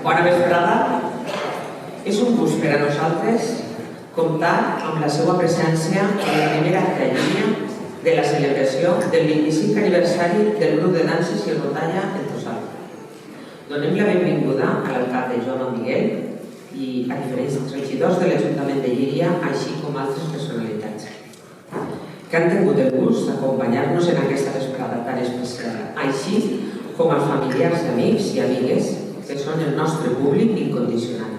Bona vesprada. És un gust per a nosaltres comptar amb la seva presència en la primera acte en línia de la celebració del 25 aniversari del grup de danses i rotalla El Tossal. Donem la benvinguda a l'alcalde Joan Miguel i a diferents regidors de l'Ajuntament de Llíria, així com altres personalitats que han tingut el gust d'acompanyar-nos en aquesta vesprada tan especial, així com als familiars, amics i amigues que són el nostre públic incondicional.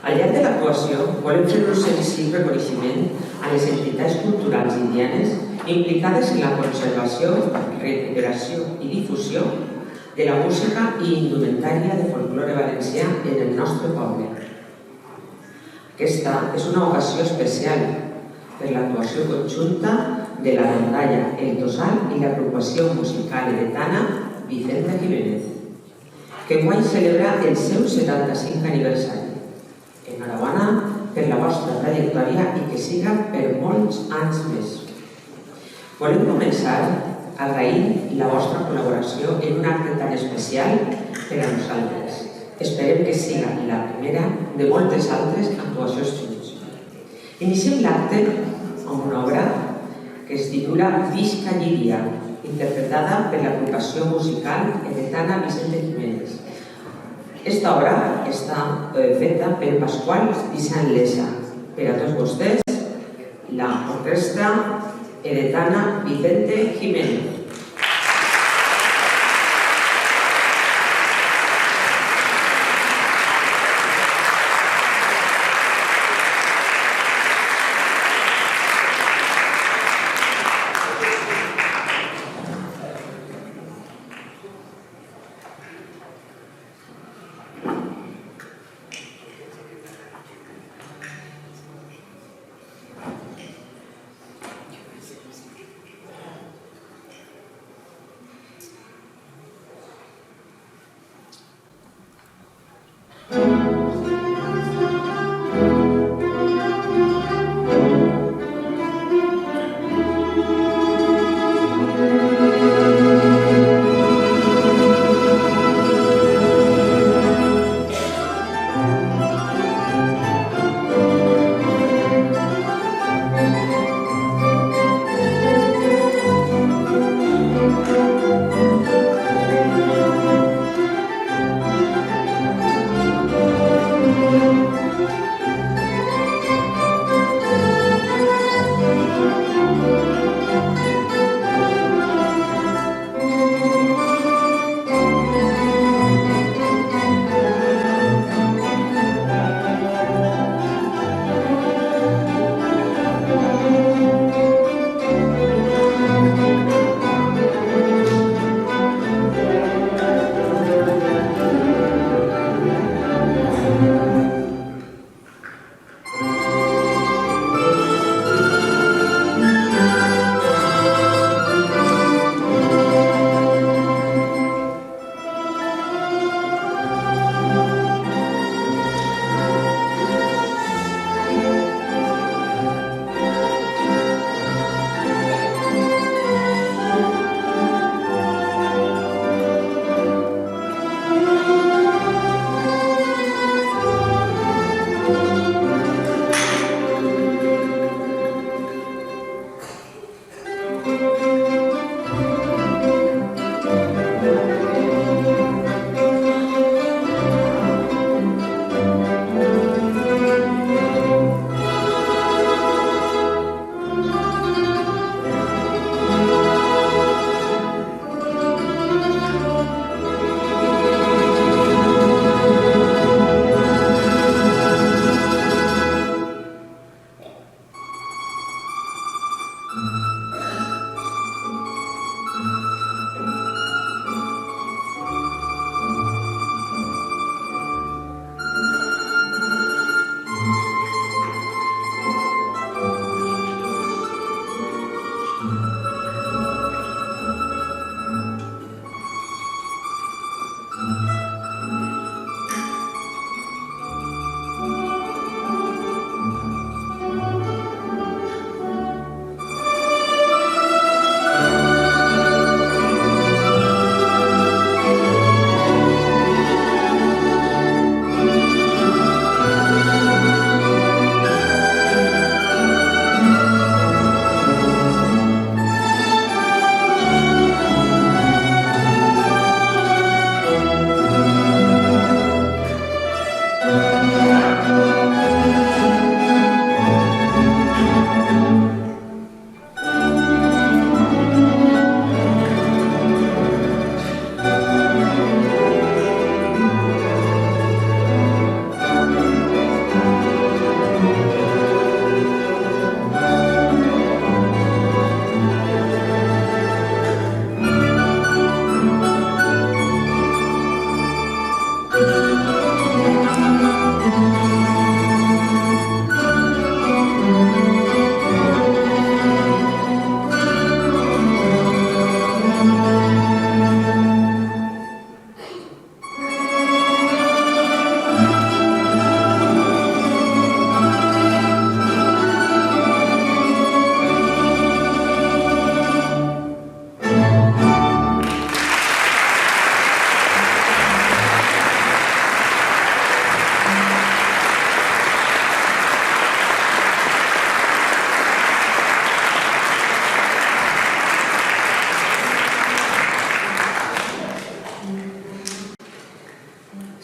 Al llarg de l'actuació volem fer un senzill reconeixement a les entitats culturals indianes implicades en la conservació, recuperació i difusió de la música i indumentària de folklore valencià en el nostre poble. Aquesta és una ocasió especial per l'actuació conjunta de la rondalla El Tossal i l'agrupació musical heretana Vicente Jiménez, que enguany celebra el seu 75 aniversari. Enhorabona per la vostra trajectòria i que siga per molts anys més. Volem començar agraint la vostra col·laboració en un acte tan especial per a nosaltres. Esperem que siga la primera de moltes altres actuacions junts. Iniciem l'acte amb una obra que es titula Visca Llíria, interpretada per l'agrupació musical heretana Vicente Jiménez. Esta obra està feta per Pasqual Vicent Lesa. Per a tots vostès, la orquestra heretana Vicente Jiménez.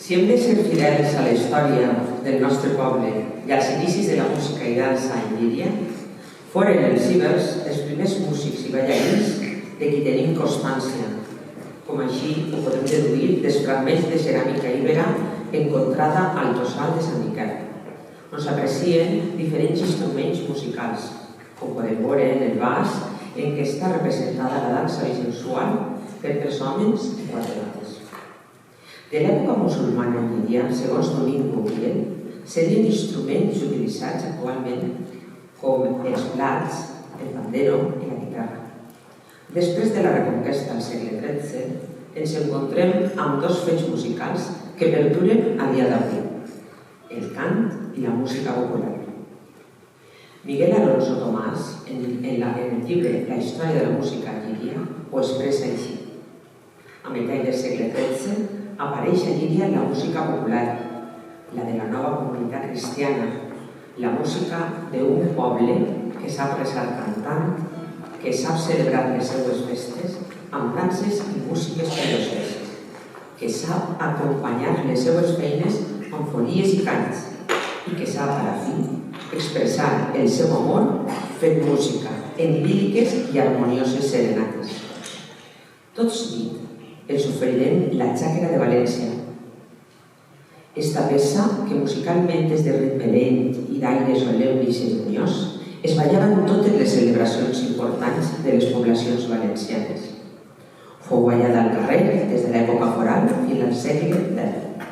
Si hem de ser fidels a la història del nostre poble i als inicis de la música i dansa en Llíria, foren els ibers els primers músics i ballarins de qui tenim constància, com així ho podem deduir dels fragments de ceràmica íbera encontrada al Tossal de Sant Miquel, on s'aprecien diferents instruments musicals, com podem veure en el bas, en què està representada la dansa bisensual per 3 homes i 4 dones. De l'època musulmana en Llíria, segons Domingo Ubiel, serien instruments utilitzats actualment com els plats, el pandero i la guitarra. Després de la Reconquesta al segle XIII, ens encontrem amb 2 fets musicals que perduren a dia d'avui: el cant i la música popular. Miguel Alonso Tomàs, en el llibre La història de la música a Llíria, ho expressa així. A meitat del segle XIII apareix a Llíria la música popular, la de la nova comunitat cristiana, la música d'un poble que sap resar cantant, que sap celebrar les seues festes amb danses i músiques curioses, que sap acompanyar les seues feines amb folies i cants i que sap, a la fi, expressar el seu amor fent música en líriques i harmonioses serenates. Tot seguit, els oferirem la Xàquera de València. Esta peça, que musicalment és de ritme lent i d'aire solemne i ceremoniós, es ballava en totes les celebracions importants de les poblacions valencianes. Fou ballada al carrer des de l'època foral fins al segle X.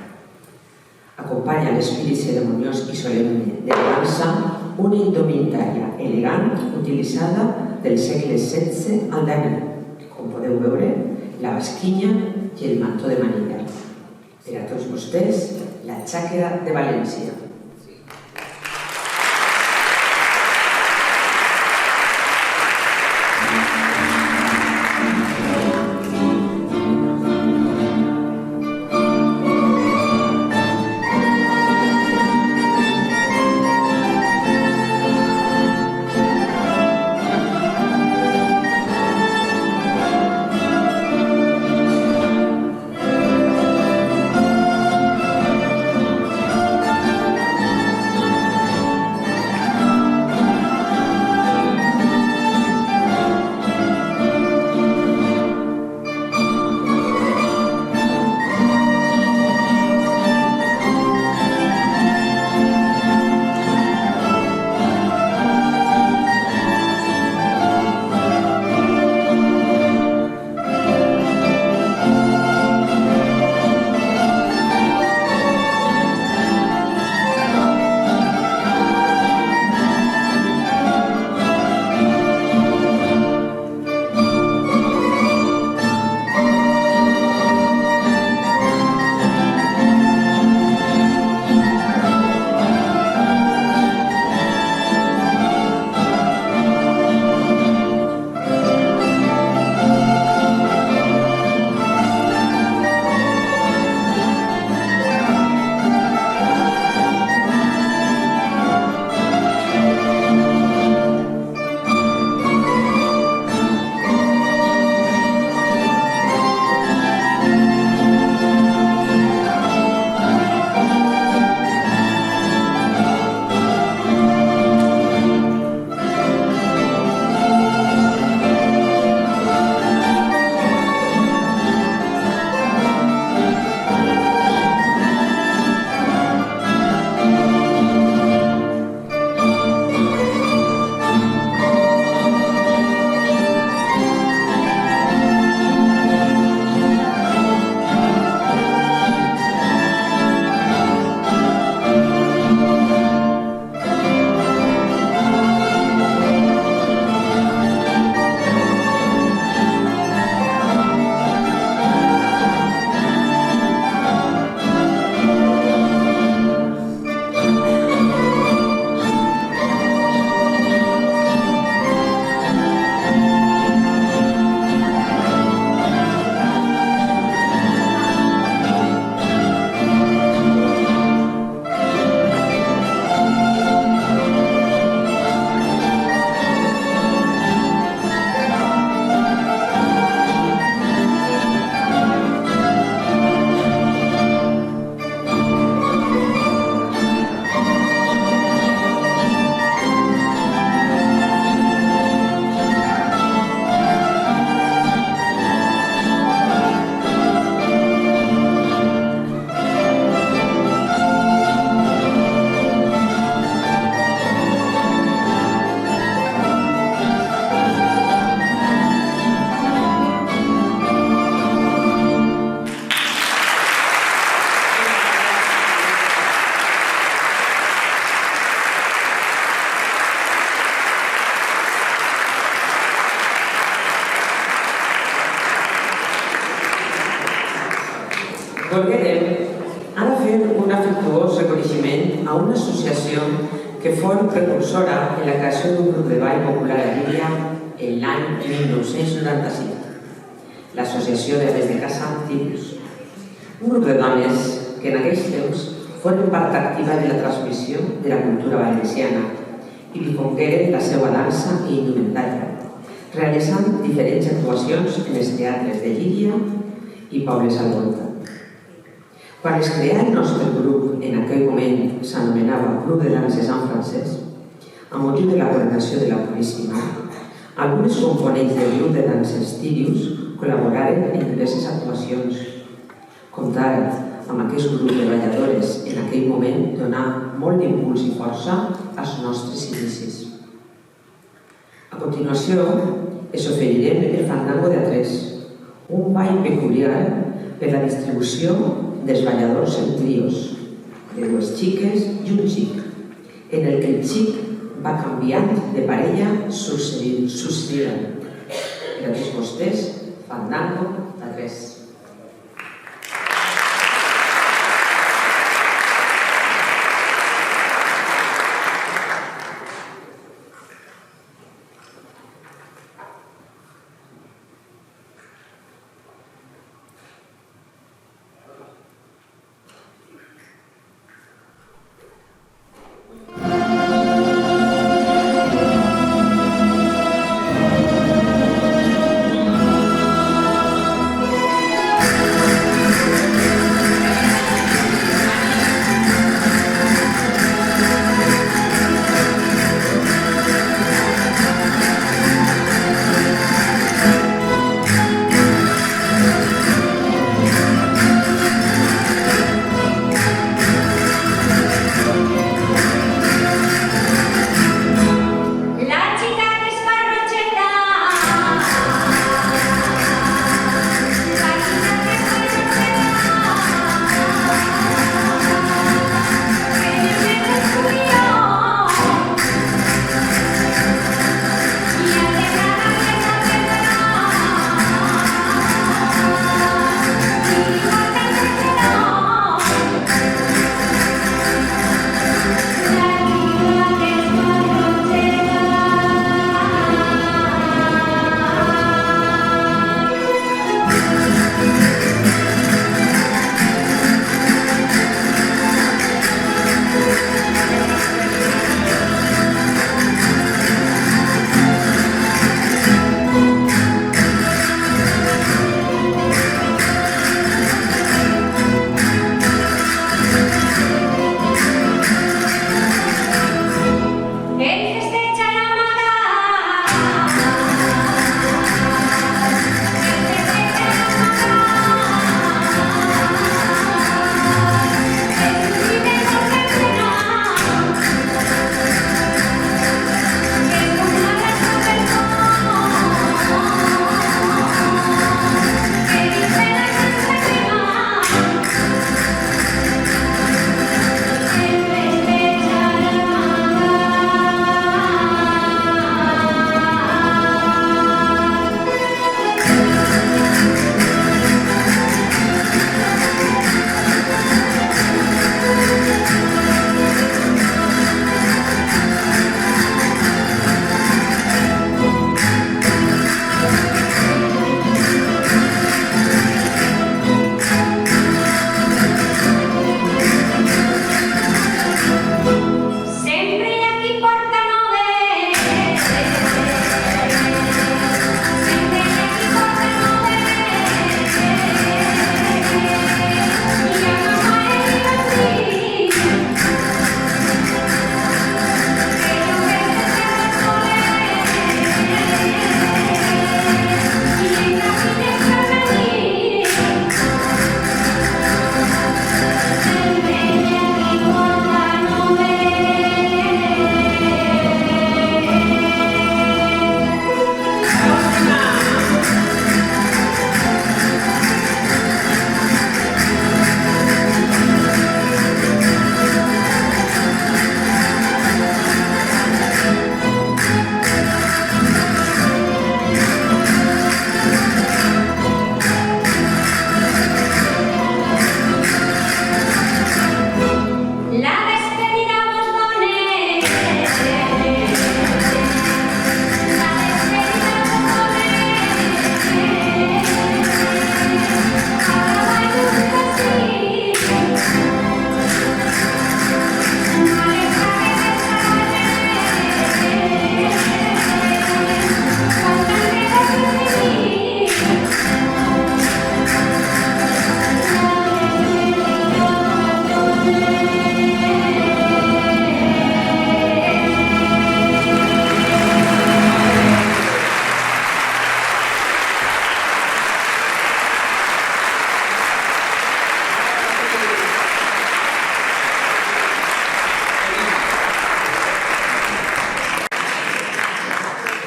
Acompanya l'espirit ceremoniós i solemne de la dansa una indumentària elegant utilitzada del segle XVI al darrer, com podeu veure, la basquinya i el mantó de màniga. Per a tots vostès, la Xàquera de València. Volguérem ara fer un afectuós reconeixement a una associació que fou precursora en la creació d'un grup de ball popular a Llíria en l'any 1995, l'Associació de Dones de Casa Tipus. Un grup de dones que en aquells temps foren part activa de la transmissió de la cultura valenciana i difongueren la seva dansa i indumentària, realitzant diferents actuacions en els teatres de Llíria i pobles al voltant. Quan es creà el nostre grup, en aquell moment s'anomenava Grup de Danses en Francès, amb motiu de la coronació de la Puríssima, algunes components del grup de danses Tirius col·laboraren en diverses actuacions. Comptar amb aquest grup de balladores en aquell moment donà molt d'impuls i força als nostres inicis. A continuació, es oferirem el fandango de A3, un ball peculiar per la distribució dels balladors en trios, de dues xiques i un xic, en el que el xic va canviant de parella successivament. Per a tots vostès, fandango A3.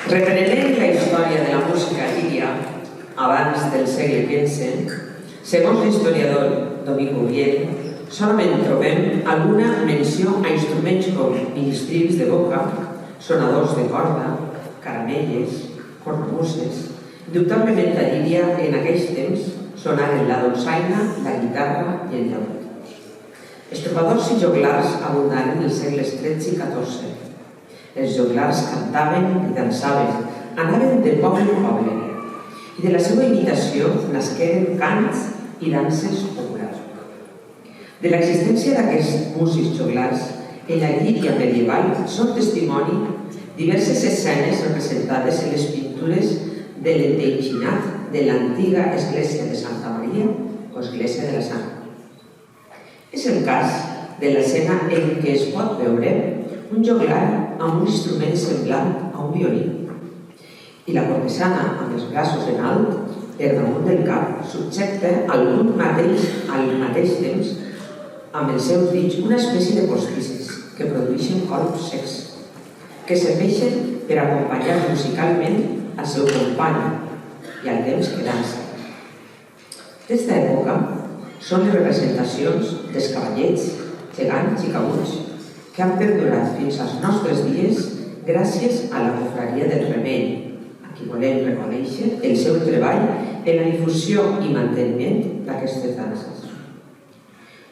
Reprenent la història de la música líria abans del segle XV, segons l'historiador Domingo Oviedo, solament trobem alguna menció a instruments com ministrils de boca, sonadors de corda, caramelles, cornamuses. Indubtablement a Llíria en aquells temps sonaren la dolçaina, la guitarra i el llaüt. Els trobadors i joglars abundaren els segles XIII i XIV. Els joglars cantaven i dansaven, anaven de poble en poble, i de la seva imitació nasqueren cants i danses populars. De l'existència d'aquests músics joglars, en la Llíria medieval són testimoni diverses escenes representades en les pintures de l'enteixinat de l'antiga església de Santa Maria o església de la Sang. És el cas de l'escena en què es pot veure un joglar amb un instrument semblant a un violí i la cortesana amb els braços en alt per damunt del cap subjecta al mateix temps amb els seus dits una espècie de postisses que produeixen colps secs que serveixen per acompanyar musicalment al seu company i al temps que dansa. D'esta època són les representacions dels cavallets, gegants i cabuts que han perdurat fins als nostres dies gràcies a la confraria del Remei, a qui volem reconèixer el seu treball en la difusió i manteniment d'aquestes danses.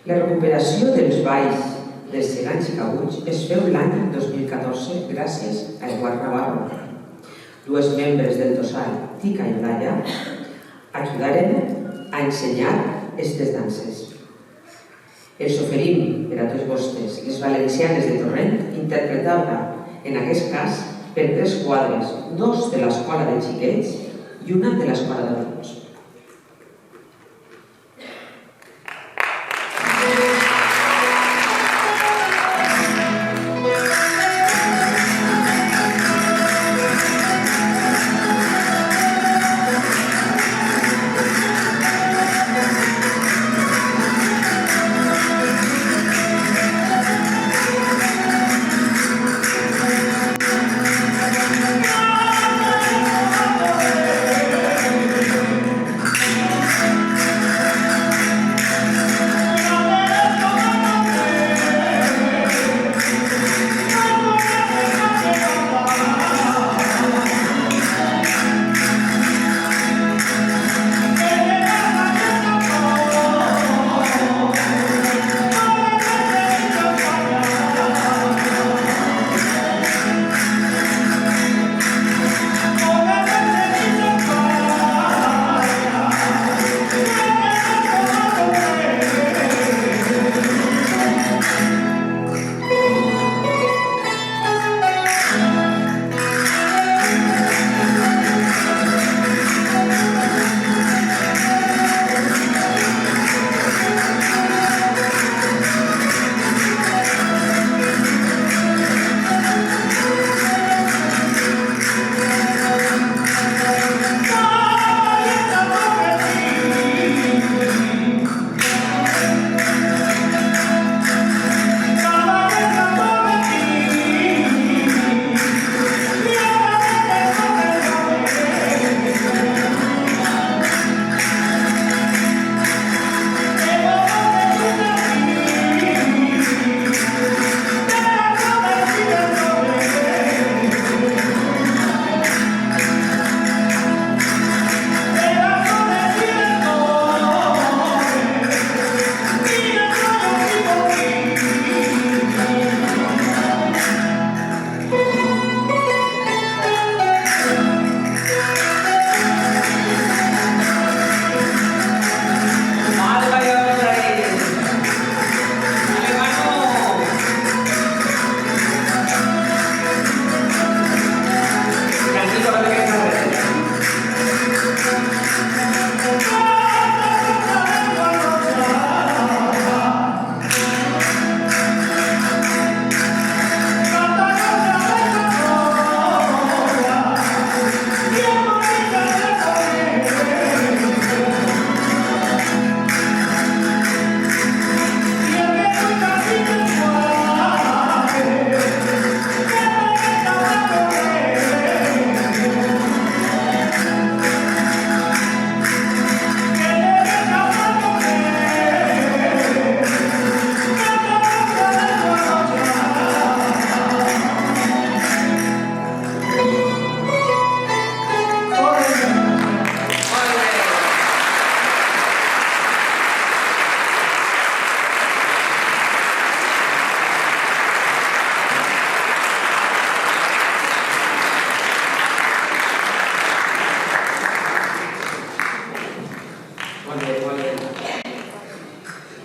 La recuperació dels balls dels gegants i cabuts es feu l'any 2014 gràcies a Eduard Navarro. Dues membres del Tossal, Tica i Laia, ajudaren a ensenyar aquestes danses. Els oferim per a tots vostres les valencianes de Torrent, interpretada en aquest cas per 3 quadres, 2 de l'escola de xiquets i una de l'escola d'adults.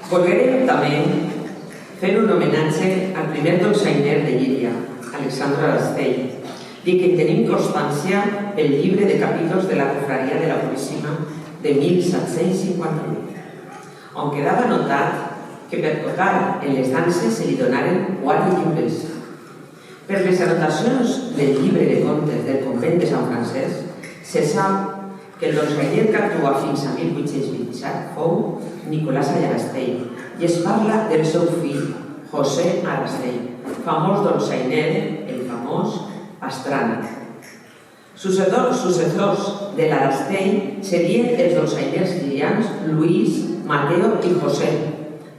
Volverem també fer un homenatge al primer dolçainer de Llíria, Alexandre Arastell, i que tenim constància pel llibre de capítols de la Cofraria de la Puríssima de 1758, on quedava notat que per tocar en les danses se li donaren 4 llibres. Per les anotacions del llibre de contes del convent de Sant Francesc, se sap que el dolçainer que actua fins a 1827 fou Nicolás Arastell, i es parla del seu fill, José Arastell, famós dolçainer, el famós Pastrana. Sucessors de l'Arastell serien els dolçainers llirians Luis, Mateo i José,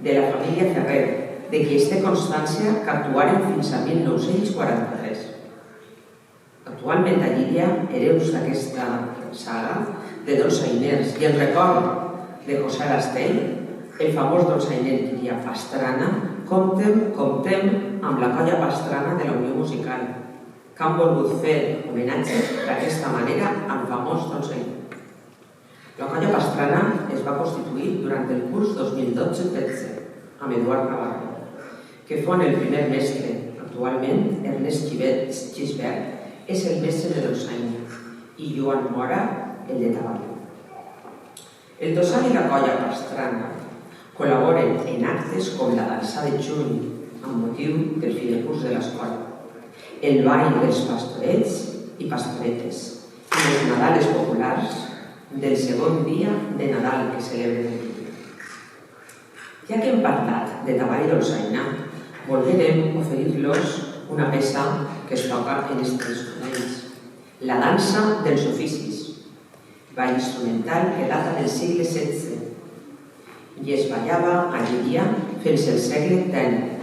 de la família Ferrer, de qui es té constància que actuaren fins a 1943. Actualment a Llíria, hereus d'aquesta saga de dolçainers i en record de José Arastell, el famós dolçainer llirià Pastrana, comptem amb la colla Pastrana de la Unió Musical, que han volgut fer homenatge d'aquesta manera al famós dolçainer. La colla Pastrana es va constituir durant el curs 2012-13 amb Eduard Navarro, que fou el primer mestre. Actualment, Ernest Gisbert és el mestre de dolçaina i Joan Mora el de tabal. El Tossal i la colla Pastrana col·laboren en actes com la dansa de juny amb motiu del fi de curs de l'escola, el ball dels pastorets i pastoretes i les Nadales populars del segon dia de Nadal que celebren el dia. Ja que hem parlat de tabal i dolçaina, volverem oferir-los una peça que es toca en aquests instruments, la dansa dels oficis, ball instrumental que data del segle XVI i es ballava a Llíria fins al segle X.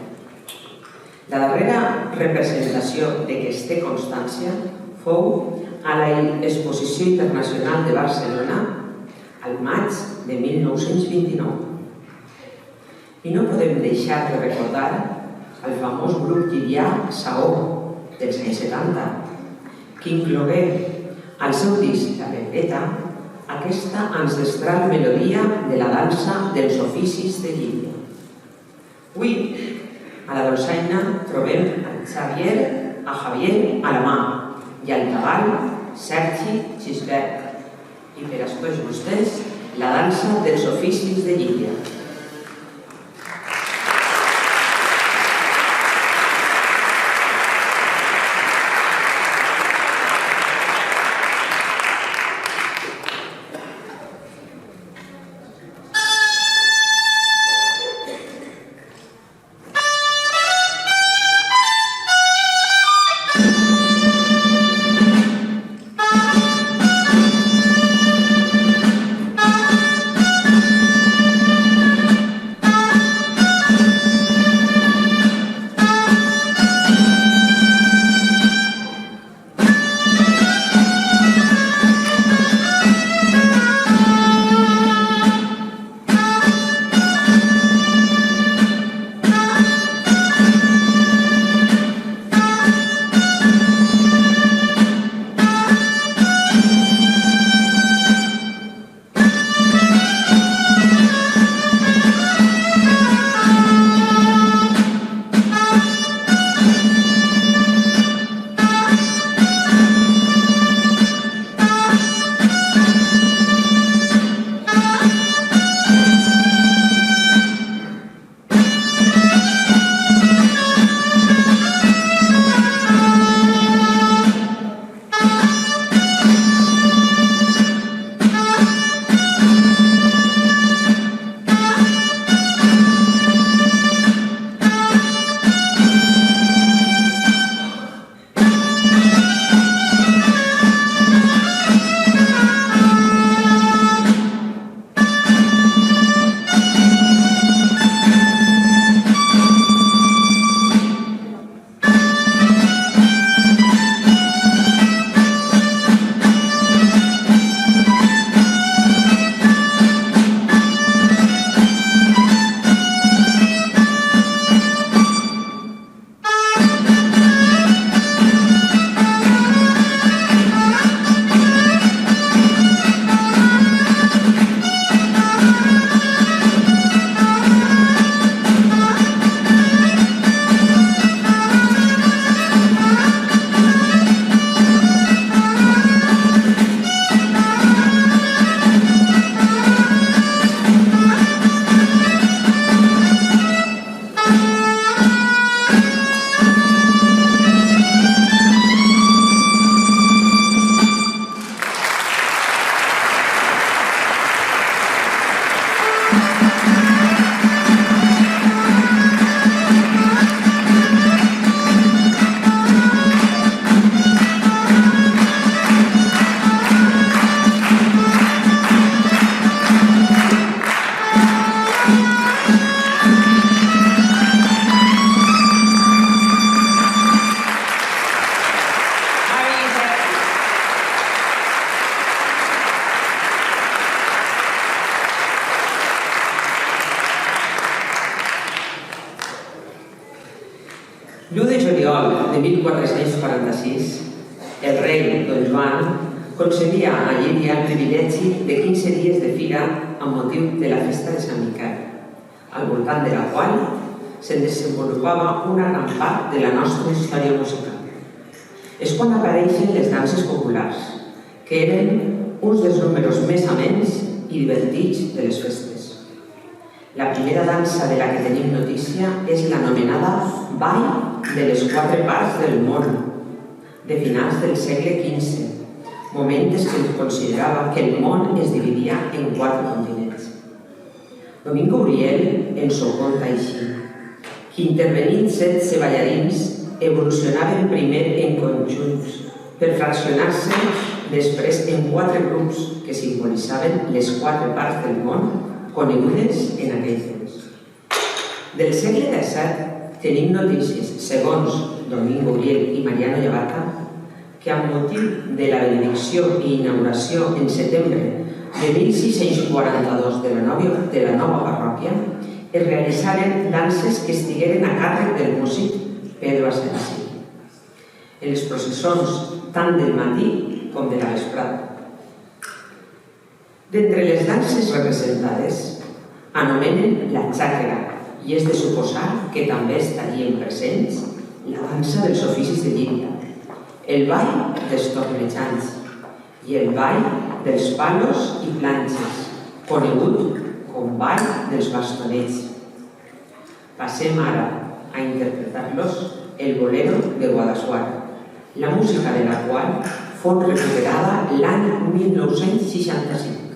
La darrera representació de què es té constància fou a l'Exposició Internacional de Barcelona al maig de 1929. I no podem deixar de recordar el famós grup llirià Saó dels anys 70, que inclogué al seu disc La Vendetta aquesta ancestral melodia de la dansa dels oficis de Llíria. Avui, a la dolçaina trobem a Javier Alamà i al tabal Sergi Gisbert. I per a tots vostès, la dansa dels oficis de Llíria. de 1446, el rei Don Joan concedia a Llíria el privilegi de 15 dies de fira amb motiu de la festa de Sant Miquel, al voltant de la qual se'n desenvolupava una gran part de la nostra història musical. És quan apareixen les danses populars, que eren uns dels números més amens i divertits de les festes. La primera dansa de la que tenim notícia és l'anomenada Ball de les Quatre Parts del Món, de finals del segle XV, moment en què es considerava que el món es dividia en 4 continents. Domingo Uriel ens ho conta així, que intervenint 16 ballarins evolucionaven primer en conjunts per fraccionar-se després en 4 grups que simbolitzaven les 4 parts del món conegudes en aquell temps. Del segle XVII tenim notícies, segons Domingo Uriel i Mariano Llavaca, que amb motiu de la benedicció i inauguració en setembre de 1642 de la nova parròquia es realitzaren danses que estigueren a càrrec del músic Pedro Asensi, en les processons tant del matí com de la vesprada. D'entre les danses representades anomenen la xàquera i és de suposar que també estarien presents la dansa dels oficis de Llíria, el ball dels tornejants i el ball dels palos i planxes, conegut com ball dels bastonets. Passem ara a interpretar-los el bolero de Guadassuar, la música de la qual fou recuperada l'any 1965.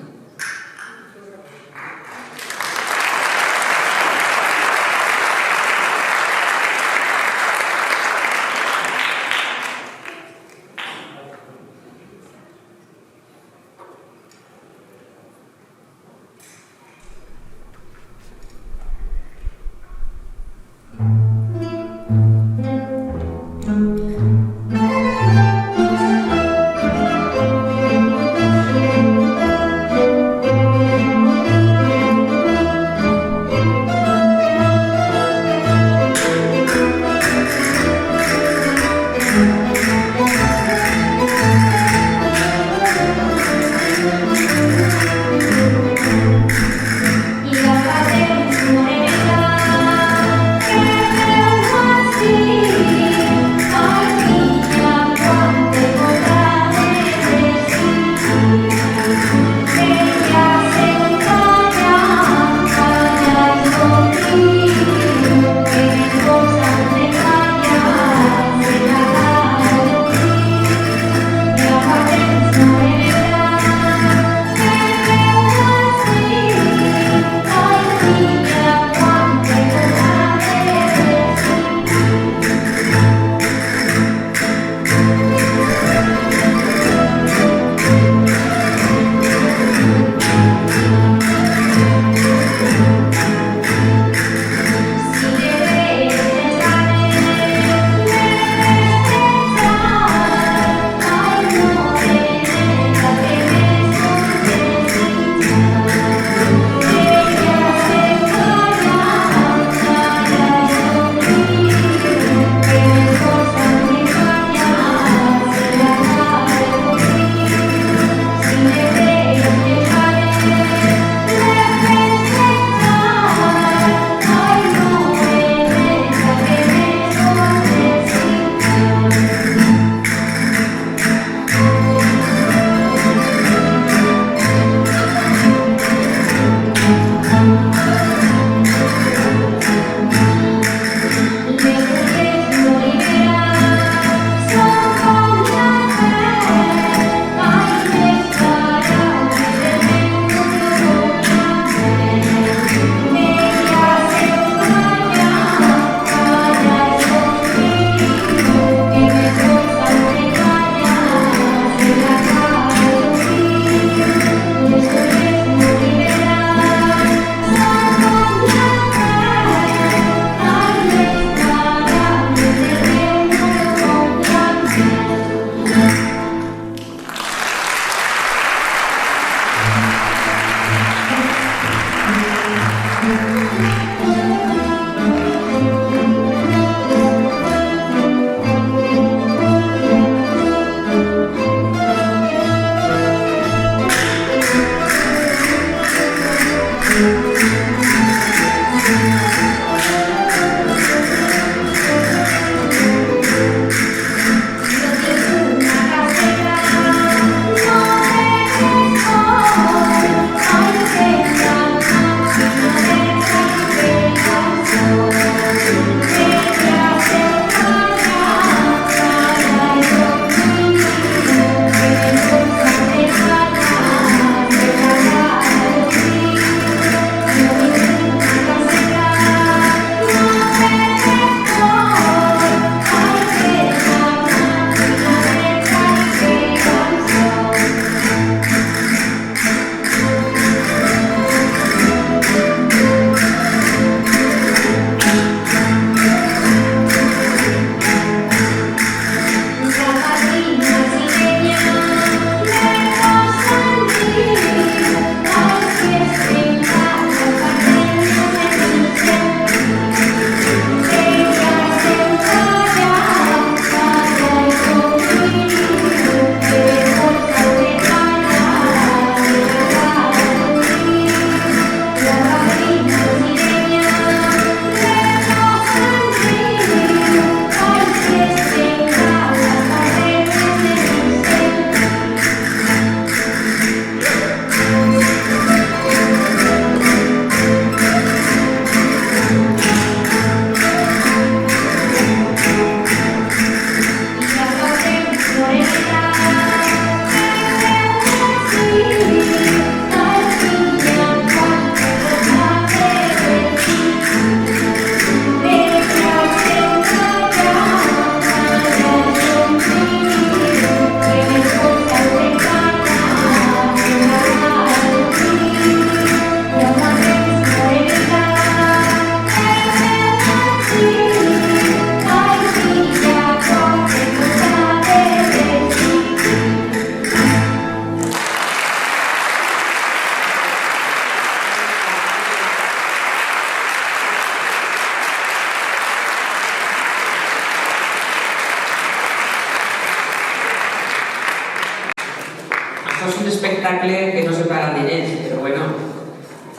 Això és un espectacle que no se paga diners, però bueno,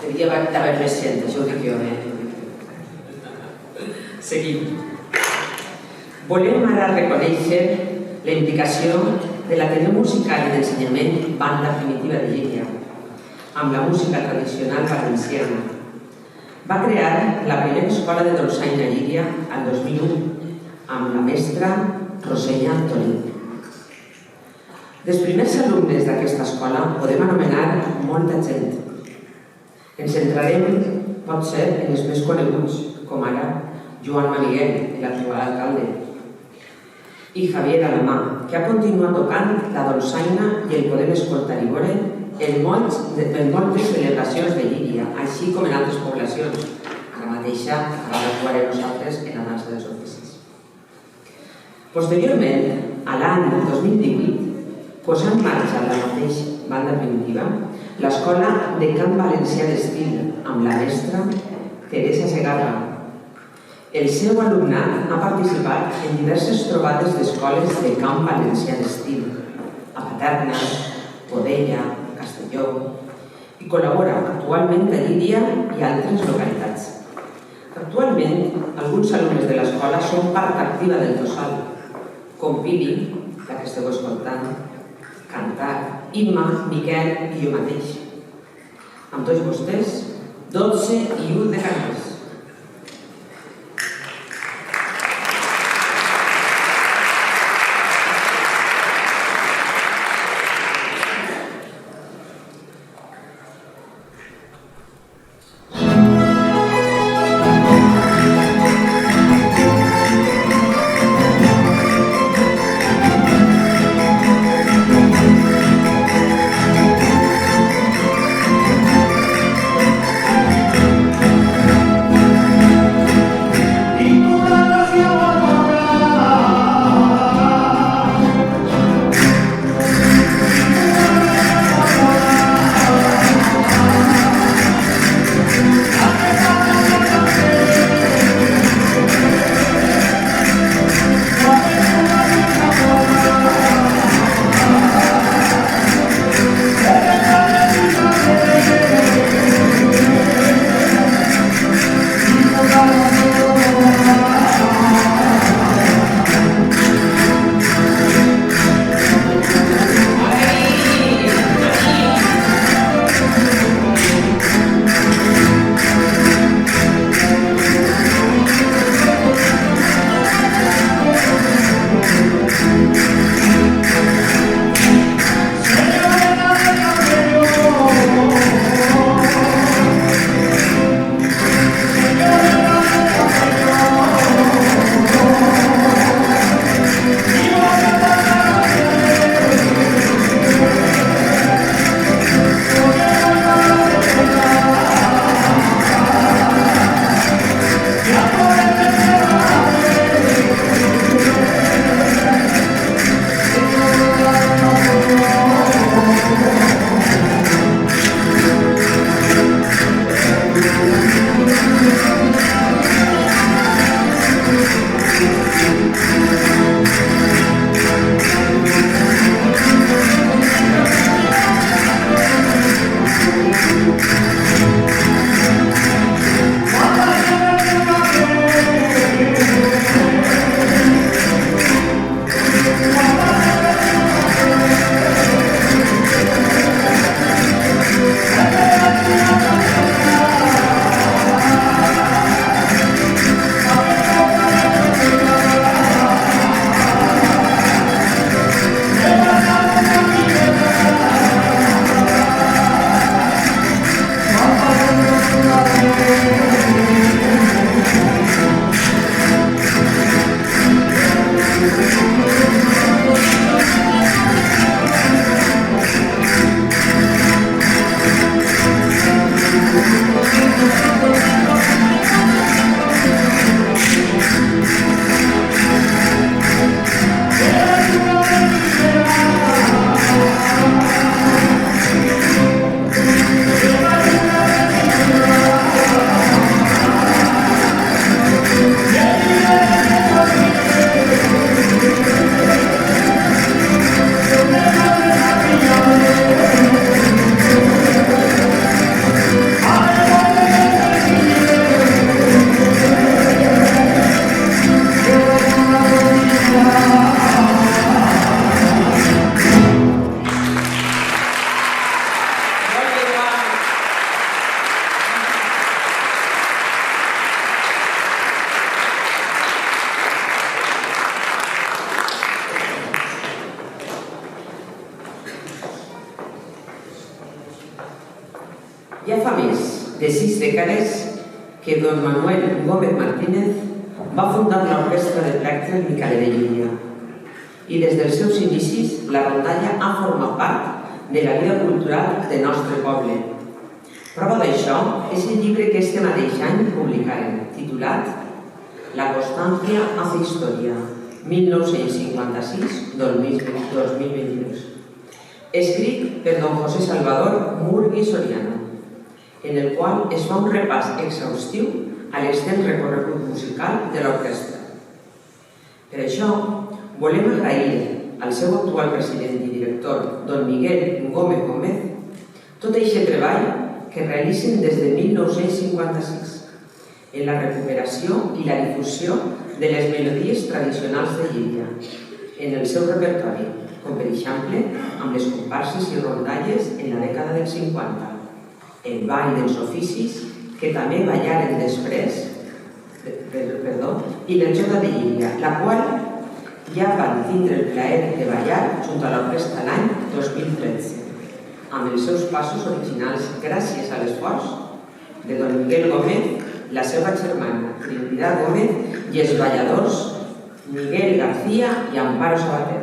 hauria d'haver més gent, això ho dic jo. Seguim. Volem ara reconèixer la implicació de l'Ateneu Musical i d'Ensenyament Banda Primitiva de Llíria amb la música tradicional valenciana. Va crear la primera escola de dolçaina a Llíria el 2001 amb la mestra Rosella Antolí. Dels primers alumnes d'aquesta escola podem anomenar molta gent. Ens centrarem, pot ser, en els més coneguts, com ara Joan Maniguel, l'actual alcalde, i Javier Alamà, que ha continuat tocant la dolçaina i el podem escoltar i veure en moltes celebracions de Llíria, així com en altres poblacions. Ara mateixa acabem d'actuar nosaltres en la dansa dels oficis. Posteriorment, a l'any 2018, posà en marxa la mateixa banda primitiva l'Escola de Cant Valencià d'Estil amb la mestra Teresa Segarra. El seu alumnat ha participat en diverses trobades d'escoles de Cant Valencià d'Estil a Paterna, Godella, Castelló i col·labora actualment a Llíria i altres localitats. Actualment, alguns alumnes de l'escola són part activa del Tossal, com Pili, la que esteu escoltant, Cantar, Imma, Miquel i jo mateix. Amb tots vostès, 12 i 1 de Canals. Ja fa més de 6 dècades que don Manuel Gómez Martínez va fundar l'Orquestra de Plèctor Micalet de Llívia i des dels seus inicis la rondalla ha format part de la vida cultural del nostre poble. Prova d'això és el llibre que este mateix any publicarem, titulat La constancia hace historia, 1956-2022, escrit per don José Salvador Murgui Soriano, en el qual es fa un repàs exhaustiu a l'extens recorregut musical de l'orquestra. Per això, volem agrair al seu actual president i director, don Miguel Gómez Gómez, tot aquest treball que realitzen des de 1956 en la recuperació i la difusió de les melodies tradicionals de Llívia en el seu repertori, com per exemple amb les comparses i rondalles en la dècada dels 50, el ball dels oficis, que també ballaren després, i la Jota de Llívia, la qual ja van tindre el plaer de ballar junt a l'orquestra l'any 2013, amb els seus passos originals gràcies a l'esforç de don Miguel Gómez, la seva germana Trinidad Gómez i els balladors Miguel García i Amparo Sabater.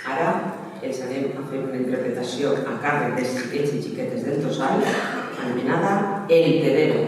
Ara els anem a fer una interpretació a càrrec dels xiquets i xiquetes del Tossal, anomenada El Terero.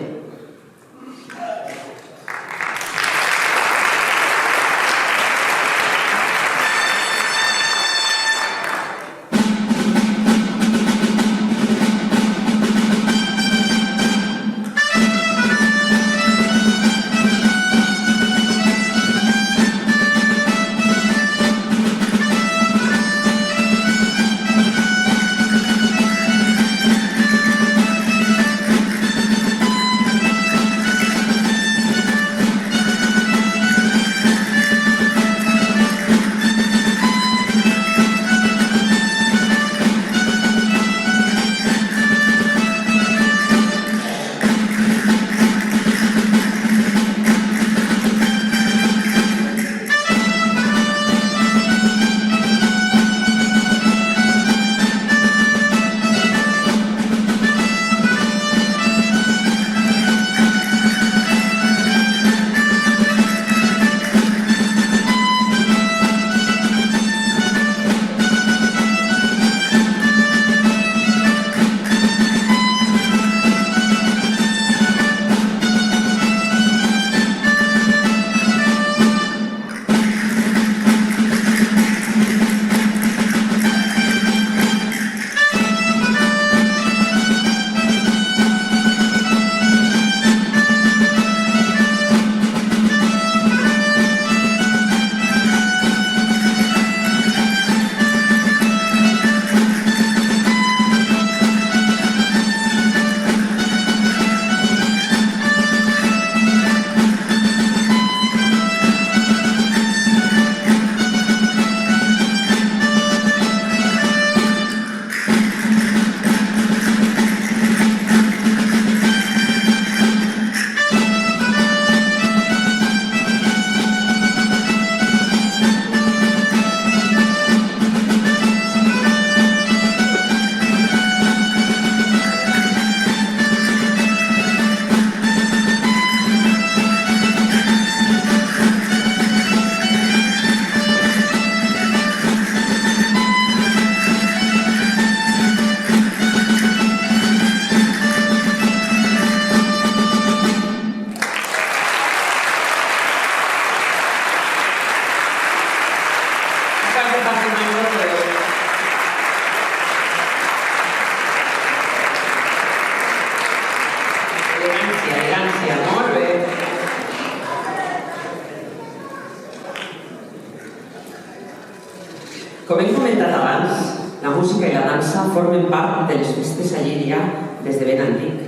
Com hem comentat abans, la música i la dansa formen part de les festes a Llívia des de ben antic.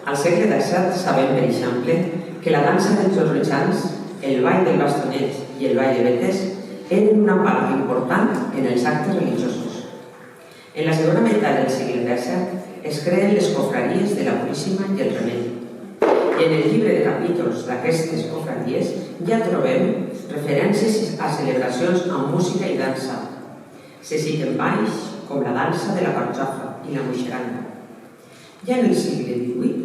Al segle XVII sabem, per exemple, que la dansa dels jorrejans, el ball del bastonet i el ball de vetes eren una part important en els actes religiosos. En la segona meitat del segle XVII es creen les cofraries de la Puríssima i el Remei. I en el llibre de capítols d'aquestes cofraries ja trobem referències a celebracions amb música i dansa. Se citen balls com la dansa de la carxofa i la moixeranga. Ja en el segle XVIII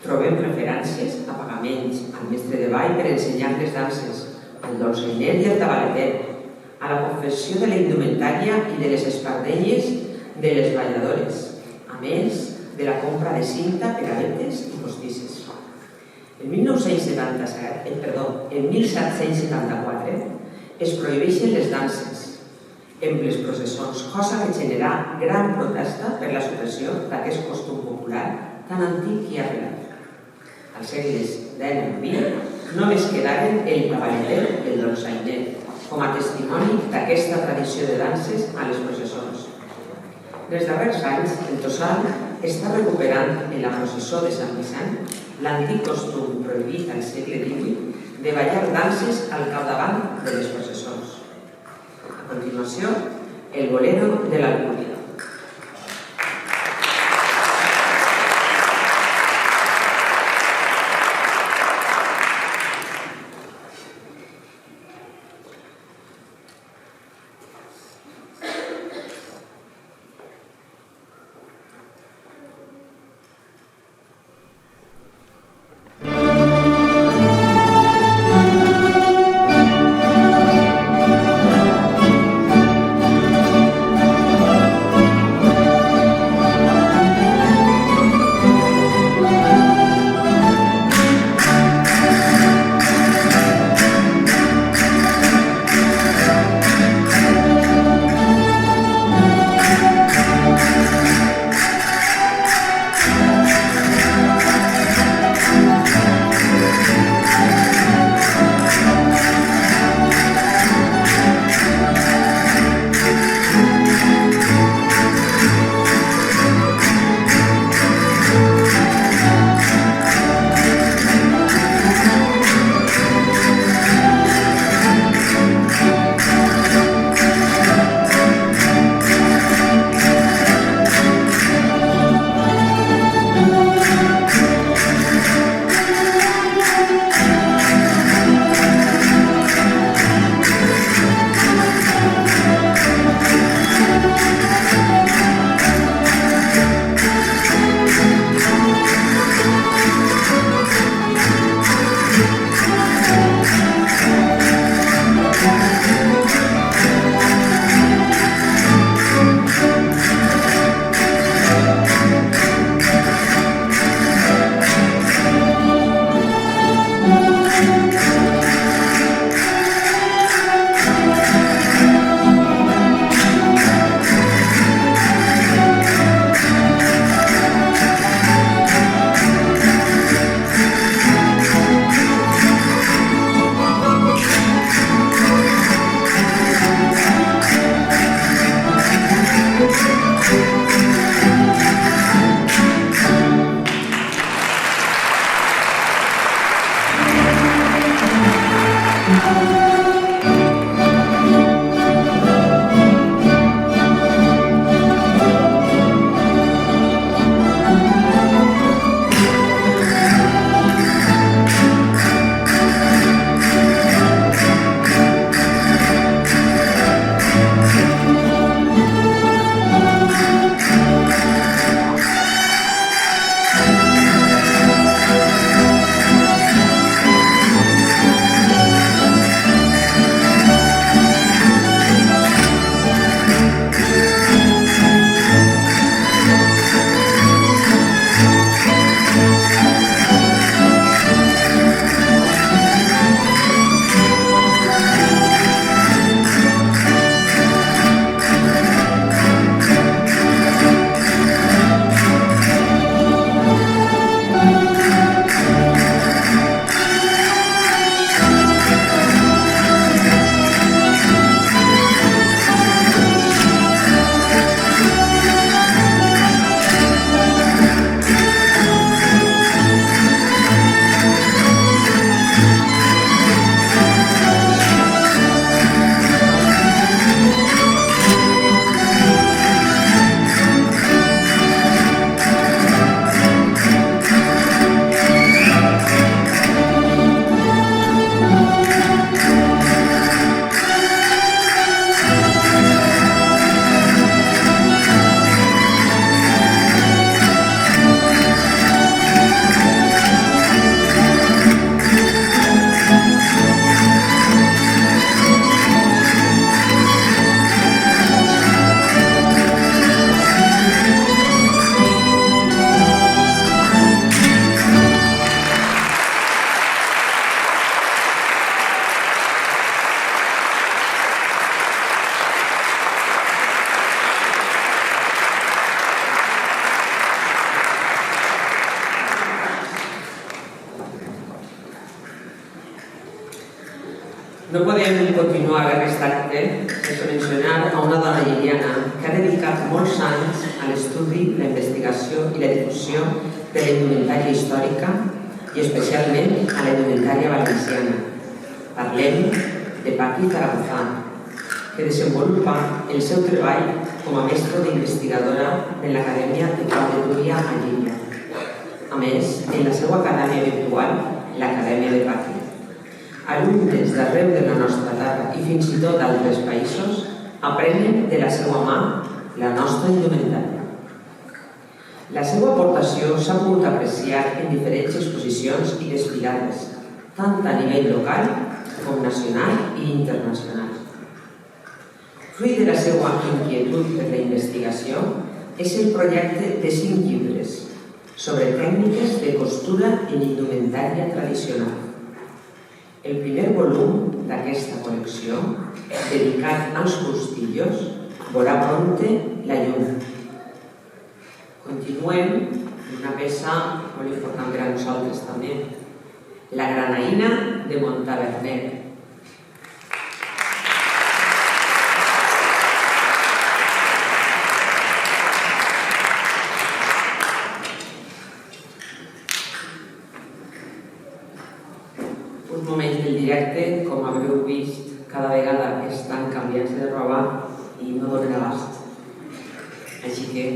trobem referències a pagaments al mestre de ball per ensenyar les danses, al dolçainer i al tabareter, a la confecció de la indumentària i de les espardenyes de les balladores, a més de la compra de cinta per a vetes i postisses. En 1774 es prohibeixen les danses en les processons, cosa que generà gran protesta per la supressió d'aquest costum popular tan antic i arrelat. Als segles XIX i XX només quedaren el tabareter i el dolçainer com a testimoni d'aquesta tradició de danses a les processons. En els darrers anys, el Tossal està recuperant en la processó de Sant Vicent l'antic costum prohibit al segle XVIII de ballar danses al capdavant de les processons. A continuació, el bolero de l'Alcúdia. continuar aquest acte sense mencionar a una dona lliriana que ha dedicat molts anys a l'estudi, la investigació i la difusió de la indumentària històrica i especialment a la indumentària valenciana. Parlem de Paqui Zaragoza, que desenvolupa el seu treball com a mestre d'investigadora en l'Acadèmia de Pau de Túria a Llíria. A més, en la seva acadèmia virtual, l'Acadèmia de Paqui. Alumnes d'arreu de la nostra terra i fins i tot d'altres països aprenen de la seva mà la nostra indumentària. La seva aportació s'ha pogut apreciar en diferents exposicions i desfilades, tant a nivell local com nacional i internacional. Fruit de la seva inquietud per la investigació és el projecte de 5 llibres sobre tècniques de costura en indumentària tradicional. El primer volum d'aquesta col·lecció, dedicat als bustillos, veurà prompte la llum. Continuem amb una peça molt important per a nosaltres també, La granaïna de Montaverner. Uns moments del directe, com haureu vist, cada vegada estan canviant-se de roba i no donen abast. Així que...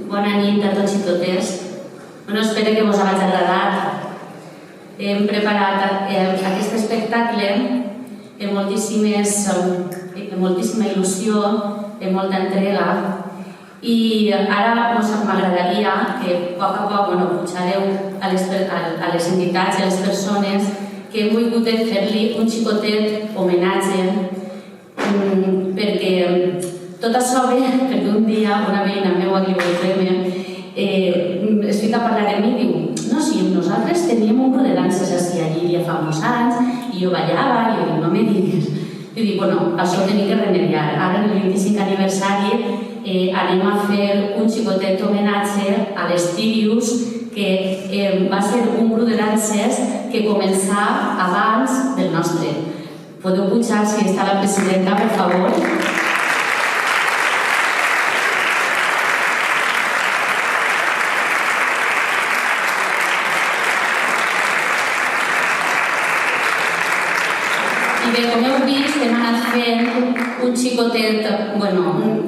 Bona nit a tots i totes. Espero que us hagi agradat. Hem preparat aquest espectacle amb moltíssima il·lusió, amb molta entrega, i ara m'agradaria que a poc pujareu a les entitats i a les persones que hem volgut fer-li un xicotet homenatge, perquè tot això ve perquè un dia una veïna meva que li vull fer es fica a parlar de mi i diu: no, sí, nosaltres teníem un grup de danses així allí ja fa molts anys i jo ballava i jo dic: no me diguis. I dic: bueno, això ho tenim que remediar. Ara en el 25 aniversari anem a fer un xicotet homenatge a les Tirius, que va ser un grup de danses que començà abans del nostre. Podeu pujar, si està la presidenta, per favor. I bé, com heu vist, hem anat fent un xicotet,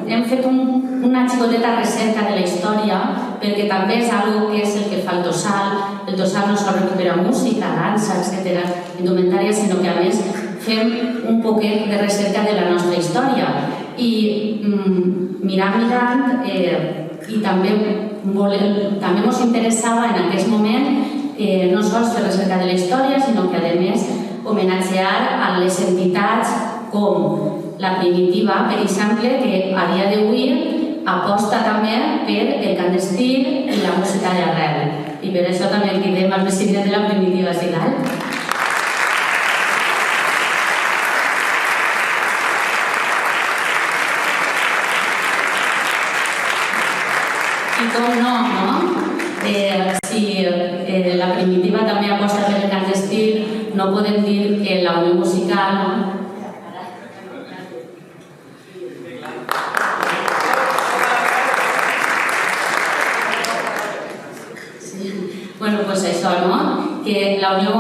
hem fet una xicoteta recerca de la història, perquè també és una que és el que fa el Tossal. El Tossal no sol recuperar música, dansa, etc., indumentària, sinó que a més fem un poquet de recerca de la nostra història. I mirant, i també ens interessava en aquest moment no sols fer recerca de la història, sinó que a més homenatgear a les entitats com la Primitiva, per exemple, que a dia d'avui aposta també per el cant d'estil i la música d'arrel. I per això també el cridem al president de la Primitiva, si cal. I com no? Si la Primitiva també aposta per el cant d'estil, no podem dir que la Unió Musical pues això, que la Unió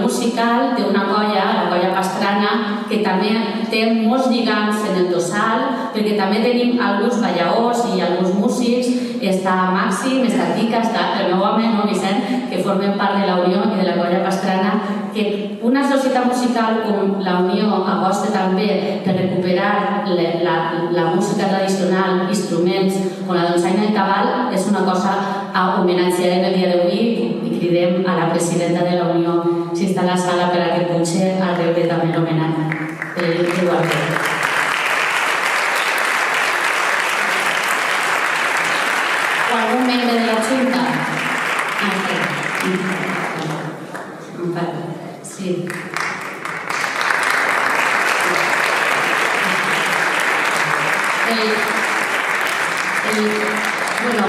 Musical té una colla, la colla Pastrana, que també té molts lligams en el Tossal, perquè també tenim alguns ballaors i alguns músics. Està Màxim, està Tica, està el meu home, Vicent, que formen part de la Unió i de la colla Pastrana, que una societat musical com la Unió aposta també per recuperar la música tradicional, instruments com la dolçaina i el cabal, és una cosa a homenatgear en el dia d'avui, i cridem a la presidenta de la Unió, si està a la sala, per a que pugui a rebre també l'homenatge. O algun membre de la Junta? Sí.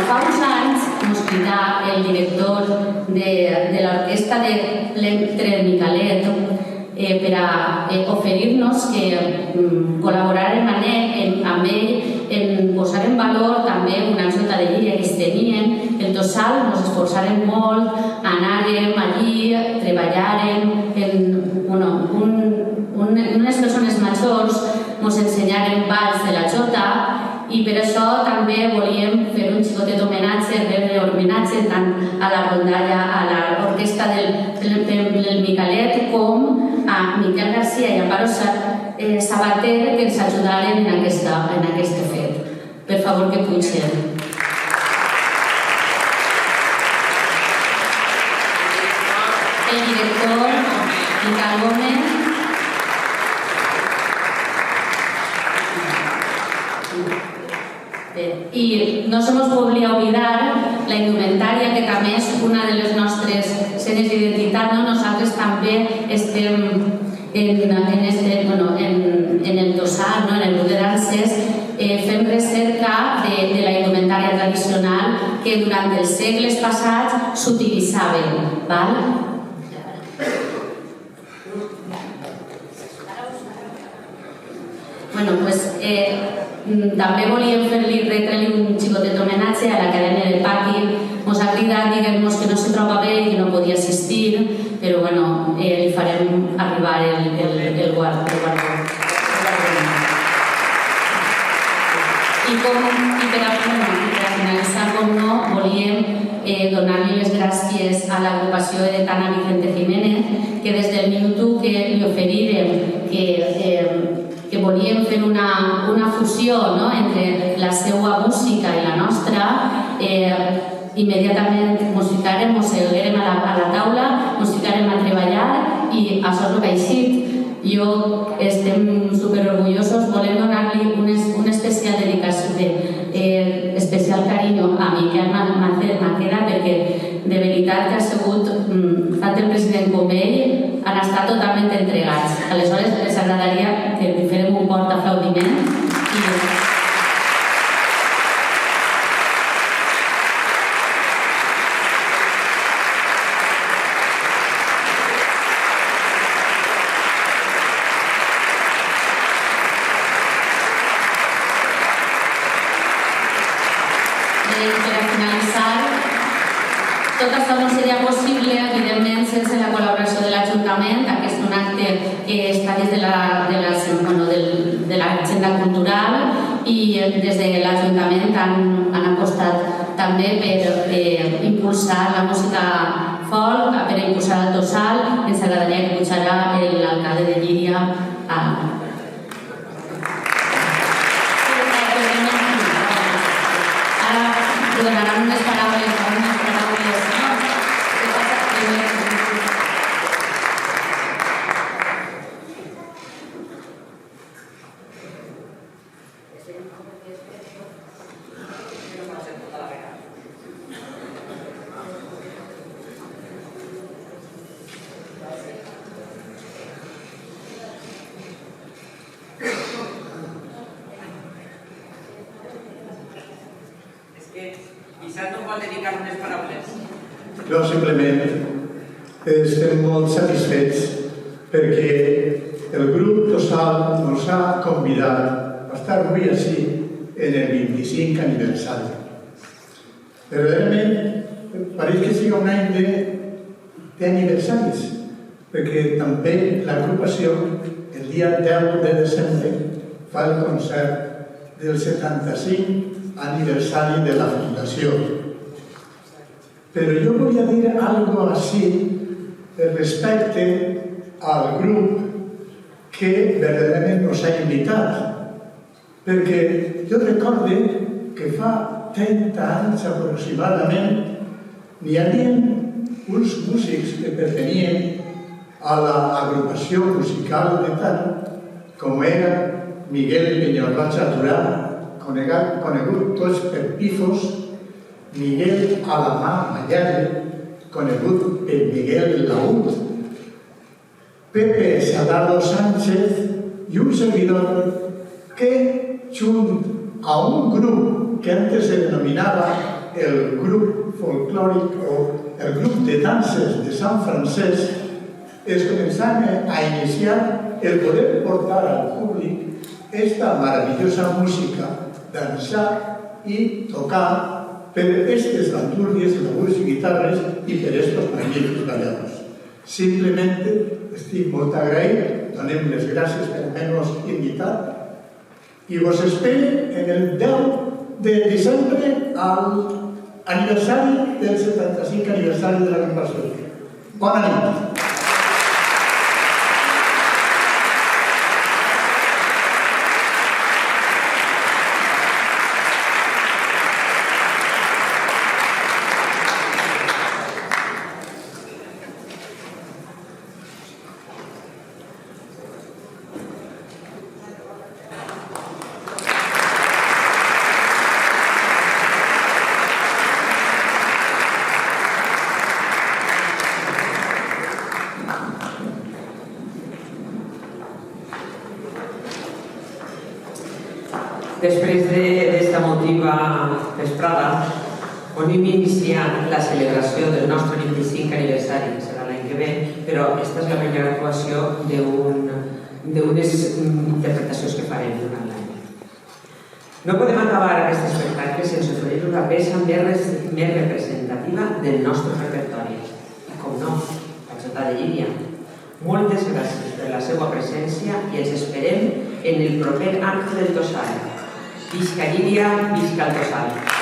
Fa uns anys ens cridà el director de l'orquestra de Tren Micalet per a oferir-nos que col·laborarem amb ell en posar en valor també una jota de lliria que es tenien. El Tossal ens esforçarem molt, anàrem allí, treballàrem, unes persones majors ens ensenyaren balls de la jota, i per això també volíem fer un xicotet homenatge, rebre homenatge tant a la rondalla, a l'orquestra del Micalet, com a Miquel García i Amparo Sabater, que ens ajudaren en aquest fet. Per favor, que pugem. El director, Miquel Gómez. I no se nos podria oblidar la indumentària, que també és una de les nostres senyes d'identitat. Nosaltres també estem en el Tossal, en el grup de danses, fem recerca de la indumentària tradicional que durant els segles passats s'utilitzaven. També volíem retre-li un xicotet homenatge a l'Acadèmia del Pati. Ens ha cridat, diguem-nos que no se troba bé i que no podia assistir, però li farem arribar el guardó. I per a finalitzar, com donar-li les gràcies a l'agrupació edetana Vicente Jiménez, que des del minut 1 que li oferiren que volíem fer una fusió entre la seva música i la nostra, immediatament musicarem, mosseguerem a la taula, musicarem a treballar i això és el que ha eixit. Jo estem superorgullosos, volem donar-li un especial dedicació, especial carinyo a Miquel Maqueda, perquè de veritat que ha sigut, tant el president com ell, han estat totalment entregats. Aleshores, ens agradaria que li farem un fort aplaudiment. Per finalitzar, tot això no seria possible, evidentment, sense la col·laboració de l'Ajuntament. Aquest és un acte que està dins de l'agenda cultural i des de l'Ajuntament han apostat també per impulsar la música folk, per impulsar el tossal. Ens agradaria que pujara l'alcalde de Llíria a... donaran unes paraules, Vicent no vol dedicar unes paraules. Jo simplement estem molt satisfets perquè el grup Tossal ens ha convidat a estar avui així en el 25 aniversari. Verdaderament pareix que sigui un any d'aniversaris, perquè també l'agrupació el dia 10 de desembre fa el concert del 75 aniversari de la Fundació. Però jo volia dir algo així respecte al grup que verdaderament nos ha invitat. Perquè jo recordo que fa 30 anys aproximadament n'hi havia uns músics que pertenien a l'agrupació musical de tal, com era Miguel Peñarrocha Turà, conegut tots per Pifos, Miguel Alamà Mayare, conegut per Miguel Laúd, Pepe Salado Sánchez i un servidor que, junt a un grup que antes se denominava el grup folclòric o el grup de danses de Sant Francesc, es començava a iniciar el poder portar al públic esta maravillosa música, danzar y tocar per aquestes bandurrias, tambores y guitarres y per estos magníficos balladors. Simplemente estic molt agraït, donem les gràcies per haver-nos invitat i vos espero en el 10 de desembre al aniversari del 75 aniversari de l'agrupació. Bona nit! Després d'esta emotiva vesprada, on hem iniciat la celebració del nostre 25 aniversari, que serà l'any que ve, però aquesta és la primera actuació d'unes interpretacions que farem durant l'any. No podem acabar aquest espectacle sense oferir una peça més representativa del nostre repertori. I com no, la Jota de Llíria. Moltes gràcies per la seva presència i ens esperem en el proper acte del Tossal. Visca Llíria, visca el Tossal.